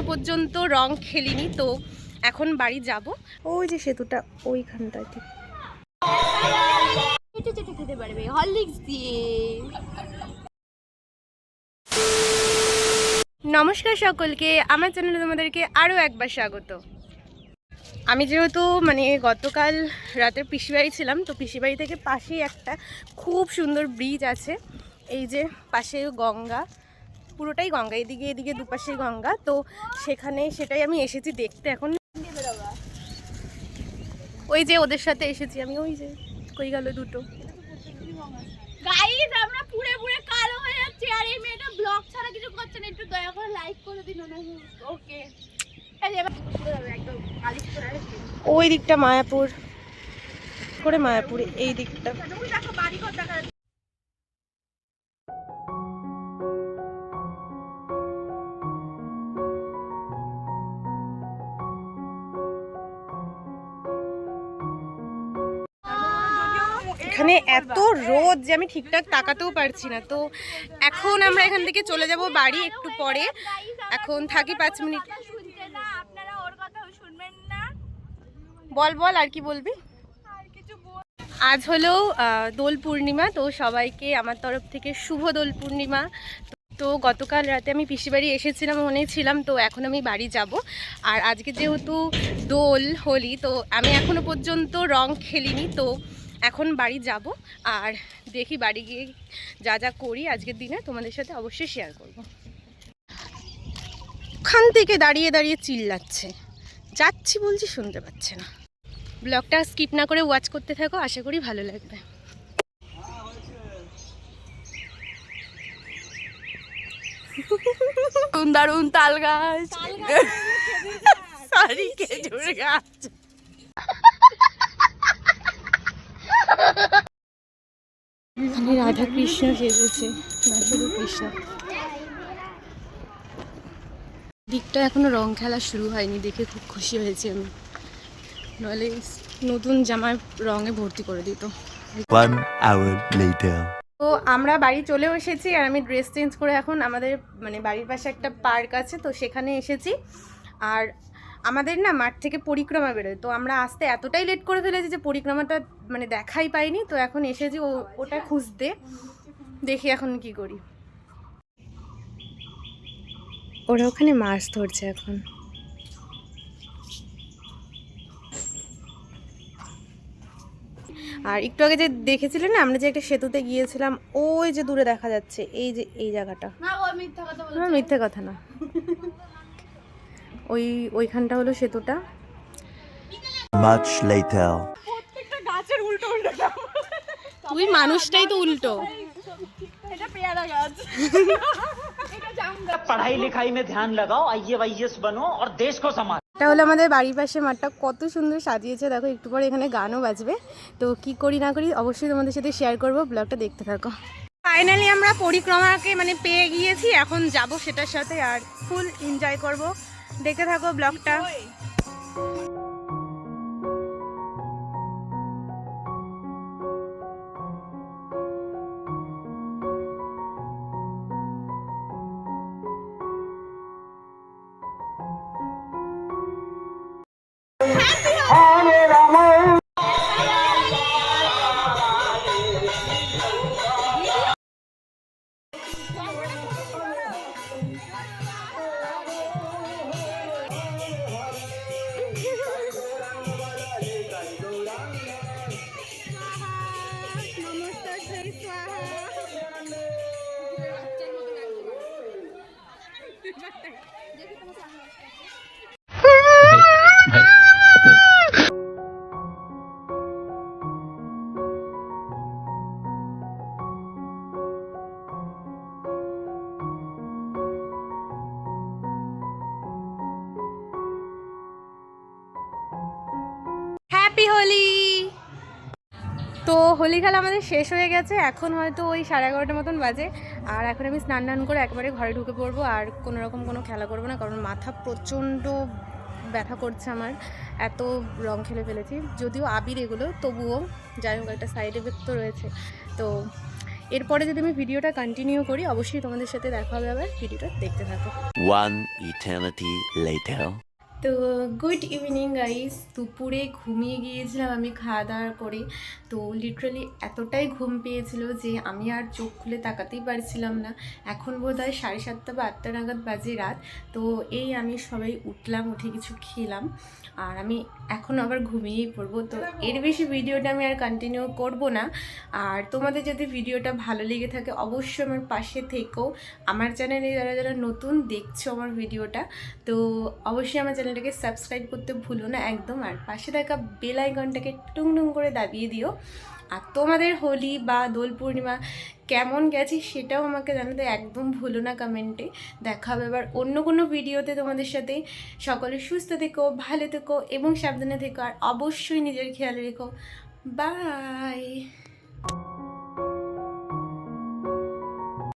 পর্যন্ত রং খেলিনি, তো এখন বাড়ি যাব। ওই যে সেতুটা ওইখানটায় ঠিক খেতে পারবে হরলিক্স দিয়ে। নমস্কার সকলকে, আমার চ্যানেলে তোমাদেরকে আরও একবার স্বাগত। আমি যেহেতু গতকাল রাতে পিসিবাড়ি ছিলাম, তো পিসিবাড়ি থেকে পাশেই একটা খুব সুন্দর ব্রিজ আছে। এই যে পাশে গঙ্গা, পুরোটাই গঙ্গা, এদিকে দুপাশে গঙ্গা, তো সেটাই আমি এসেছি দেখতে। এখন ওই যে ওদের সাথে এসেছি আমি, ওই যে কই গেল দুটো। গাইস আমরা পুরো কালো হয়ে যাচ্ছি, আর এই মেয়েটা ব্লগ ছাড়া কিছু করছে না, একটু দয়া করে লাইক করে দিন না। ওকে, ওই দিকটা মায়াপুর করে, মায়াপুর এই দিকটা। দেখো বাড়ি ঘর দেখা যাচ্ছে। এখানে এত রোদ যে আমি ঠিকঠাক তাকাতেও পারছি না। তো এখন আমরা এখান থেকে চলে যাব বাড়ি একটু পরে। এখন থাকি 5 মিনিট। বল আর কি বলবি? আজ হলো দোল পূর্ণিমা, তো সবাইকে আমার তরফ থেকে শুভ দোল পূর্ণিমা। তো গতকাল রাতে আমি পিসিবাড়ি এসেছিলাম, মনেই ছিলাম, তো এখন আমি বাড়ি যাব। আর আজকে যেহেতু দোল হোলি, তো আমি এখনো পর্যন্ত রং খেলিনি, তো এখন বাড়ি যাব। আর দেখি বাড়ি গিয়ে যা যা করি আজকের দিনে তোমাদের সাথে অবশ্যই শেয়ার করব। ওখান থেকে দাঁড়িয়ে চিল্লাচ্ছে, যাচ্ছি বলছি শুনতে পাচ্ছে না। ব্লগটা স্কিপ না করে ওয়াচ করতে থাকো, আশা করি ভালো লাগবে। দারুন তাল গাছ, সরি খেজুর গাছ। রাধা কৃষ্ণ সেজেছে, না শুধু কৃষ্ণ। দিকটা এখনো রং খেলা শুরু হয়নি, দেখে খুব খুশি হয়েছি আমি, নইলে নতুন জামার রঙে ভর্তি করে দিত। 1 hour later. তো আমরা বাড়ি চলেও এসেছি, আর আমি ড্রেস চেঞ্জ করে এখন আমাদের বাড়ির পাশে একটা পার্ক আছে, তো সেখানে এসেছি। আর আমাদের না মাঠ থেকে পরিক্রমা বেরোয়, তো আমরা আসতে এতটাই লেট করে ফেলেছি যে পরিক্রমাটা দেখাই পাইনি। তো এখন এসেছি ওটা খুঁজতে, দেখি এখন কি করি। ওরা ওখানে মাছ ধরছে এখন। আর একটু আগে যে দেখেছিলেন না, আমরা যে একটা সেতুতে গিয়েছিলাম, ওই যে দূরে দেখা যাচ্ছে এই যে এই জায়গাটা, মিথ্যে কথা না, ওইখানটা হলো সেতুটা। Much later. তুই মানুষটাই তো উল্টো। पढ़ाई लिखाई में ध्यान लगाओ, आईएएस बनो और देश को संभालो। এটা হলো আমাদের বাড়ির পাশে মাঠটা, কত সুন্দর সাজিয়েছে দেখো। একটু পরে এখানে গানও বাজবে, তো কি করি না করি অবশ্যই তোমাদের সাথে শেয়ার করব, ব্লগটা দেখতে থাকো। ফাইনালি আমরা পরিক্রমাকে পেয়ে গিয়েছি, এখন যাব সেটার সাথে, আর ফুল এনজয় করব। দেখতে থাকো ব্লগটা। হ্যাপি হোলি। তো হোলি খেলা আমাদের শেষ হয়ে গেছে, এখন হয়তো ওই 11:30 মতন বাজে। আর এখন আমি স্নান করে একবারে ঘরে ঢুকে পড়বো, আর কোনো খেলা করবো না, কারণ মাথা প্রচণ্ড ব্যথা করছে আমার, এত রং খেলে ফেলেছি। যদিও আবির এগুলো, তবুও যাই হোক একটা সাইড এফেক্ট তো রয়েছে। তো এরপরে যদি আমি ভিডিওটা কন্টিনিউ করি অবশ্যই তোমাদের সাথে দেখা হবে, আবার ভিডিওটা দেখতে থাকো। One eternity later. তো গুড ইভিনিং গাইস। দুপুরে ঘুমিয়ে গিয়েছিলাম আমি খাওয়া দাওয়ার করে। তো লিটারালি এতটাই ঘুম পেয়েছিল যে আমি আর চোখ খুলে তাকাতেই পারছিলাম না। এখন বোধহয় 7:30 বা 8টা নাগাদ বাজে রাত। তো এই আমি সবাই উঠলাম, উঠে কিছু খেলাম, আর আমি এখন আবার ঘুমিয়েই পড়বো। তো এর বেশি ভিডিওটা আমি আর কন্টিনিউ করব না। আর তোমাদের যদি ভিডিওটা ভালো লেগে থাকে অবশ্যই আমার পাশে থেকো। আমার চ্যানেলে যারা যারা নতুন দেখছো আমার ভিডিওটা, তো অবশ্যই আমার চ্যানেলটাকে সাবস্ক্রাইব করতে ভুলো না একদম, আর পাশে থাকা বেল আইকনটাকে টুং টুং করে দাবিয়ে দিও। আর তোমাদের হোলি বা দোল পূর্ণিমা কেমন গেছে সেটাও আমাকে জানাতে একদম ভুলো না কমেন্টে। দেখা হবে এবার অন্য কোনো ভিডিওতে তোমাদের সাথে। সকলে সুস্থ থেকো, ভালো থেকো এবং সাবধানে থেকো, আর অবশ্যই নিজের খেয়াল রেখো। বাই।